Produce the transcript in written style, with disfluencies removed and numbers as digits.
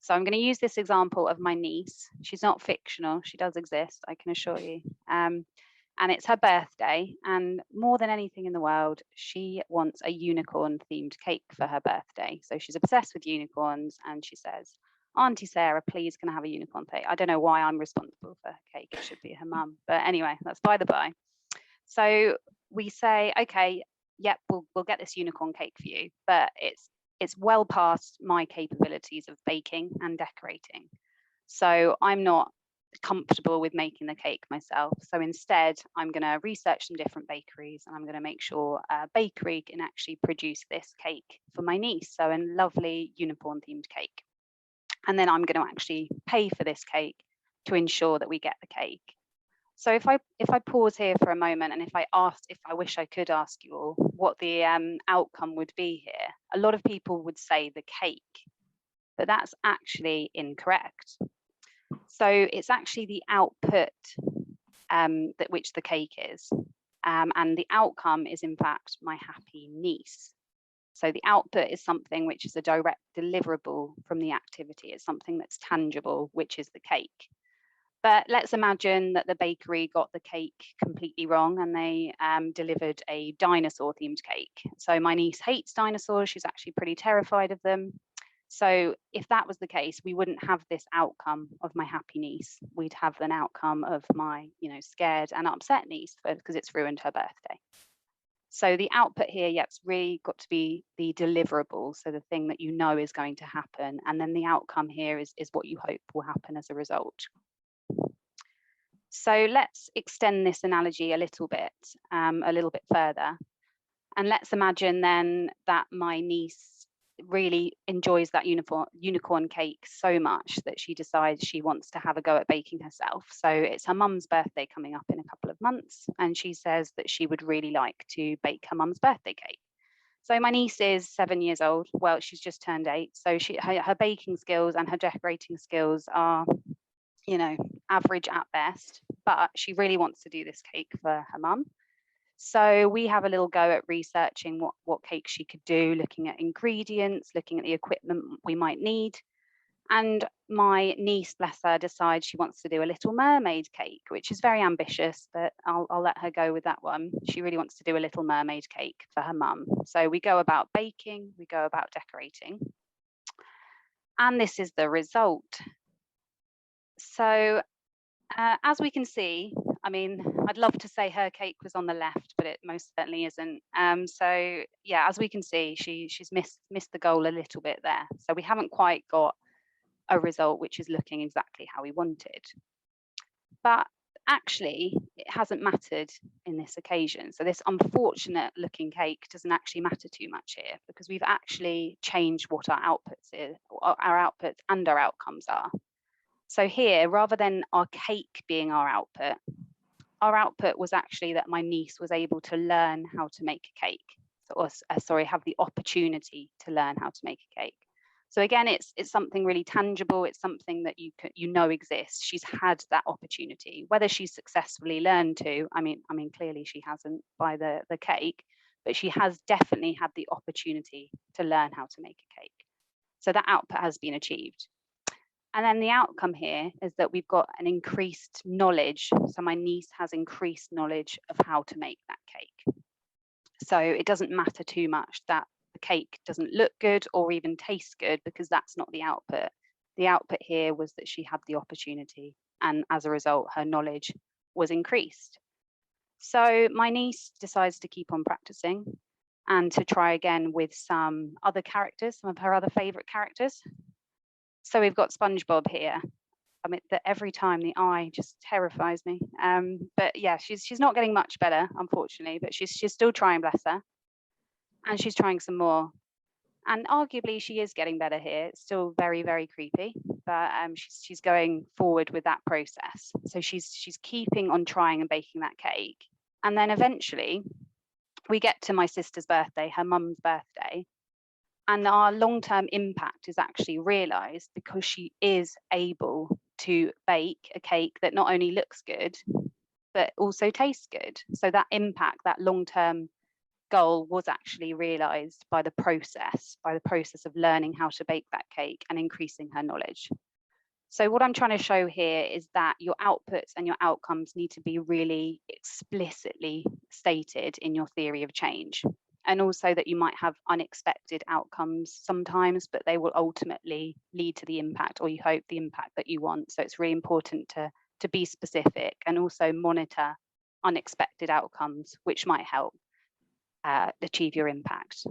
So I'm going to use this example of my niece. She's not fictional. She does exist, I can assure you. And it's her birthday. And more than anything in the world, she wants a unicorn themed cake for her birthday. So she's obsessed with unicorns. And she says, Auntie Sarah, please can I have a unicorn cake? I don't know why I'm responsible for her cake. It should be her mum. But anyway, that's by the by. So we say, okay, yep, we'll get this unicorn cake for you. But it's well past my capabilities of baking and decorating. So I'm not comfortable with making the cake myself. So instead, I'm going to research some different bakeries, and I'm going to make sure a bakery can actually produce this cake for my niece. So a lovely unicorn themed cake. And then I'm going to actually pay for this cake to ensure that we get the cake. So if I pause here for a moment, and if I wish I could ask you all what the outcome would be here, a lot of people would say the cake, but that's actually incorrect. So it's actually the output that which the cake is, and the outcome is in fact my happy niece. So the output is something which is a direct deliverable from the activity. It's something that's tangible, which is the cake. But let's imagine that the bakery got the cake completely wrong and they delivered a dinosaur themed cake. So my niece hates dinosaurs. She's actually pretty terrified of them. So if that was the case, we wouldn't have this outcome of my happy niece. We'd have an outcome of my, scared and upset niece because it's ruined her birthday. So the output here, it's really got to be the deliverable. So the thing that you know is going to happen. And then the outcome here is what you hope will happen as a result. So let's extend this analogy a little bit further. And let's imagine then that my niece really enjoys that unicorn cake so much that she decides she wants to have a go at baking herself. So it's her mum's birthday coming up in a couple of months, and she says that she would really like to bake her mum's birthday cake. So my niece is 7 years old. Well, she's just turned 8. So her baking skills and her decorating skills are, average at best, but she really wants to do this cake for her mum. So we have a little go at researching what cake she could do, looking at ingredients, looking at the equipment we might need. And my niece, bless her, decides she wants to do a Little Mermaid cake, which is very ambitious, but I'll let her go with that one. She really wants to do a Little Mermaid cake for her mum. So we go about baking, we go about decorating. And this is the result. So as we can see, I'd love to say her cake was on the left, but it most certainly isn't. So yeah, as we can see, she's missed the goal a little bit there. So we haven't quite got a result which is looking exactly how we wanted. But actually, it hasn't mattered in this occasion. So this unfortunate looking cake doesn't actually matter too much here, because we've actually changed what our outputs and our outcomes are. So here, rather than our cake being our output was actually that my niece was able to learn how to make a cake, have the opportunity to learn how to make a cake. So again, it's something really tangible. It's something that you know exists. She's had that opportunity. Whether she's successfully learned to, clearly she hasn't by the cake, but she has definitely had the opportunity to learn how to make a cake. So that output has been achieved. And then the outcome here is that we've got an increased knowledge. So my niece has increased knowledge of how to make that cake. So it doesn't matter too much that the cake doesn't look good or even taste good, because that's not the output. The output here was that she had the opportunity, and as a result, her knowledge was increased. So my niece decides to keep on practicing and to try again with some other characters, some of her other favorite characters. So we've got SpongeBob here. That every time the eye just terrifies me. But yeah, she's not getting much better, unfortunately, but she's still trying, bless her. And she's trying some more. And arguably she is getting better here. It's still very, very creepy, but she's going forward with that process. So she's keeping on trying and baking that cake. And then eventually we get to my sister's birthday, her mum's birthday. And our long-term impact is actually realized because she is able to bake a cake that not only looks good, but also tastes good. So that impact, that long-term goal was actually realized by the process of learning how to bake that cake and increasing her knowledge. So what I'm trying to show here is that your outputs and your outcomes need to be really explicitly stated in your theory of change. And also that you might have unexpected outcomes sometimes, but they will ultimately lead to the impact, or you hope the impact that you want. So it's really important to be specific and also monitor unexpected outcomes, which might help achieve your impact.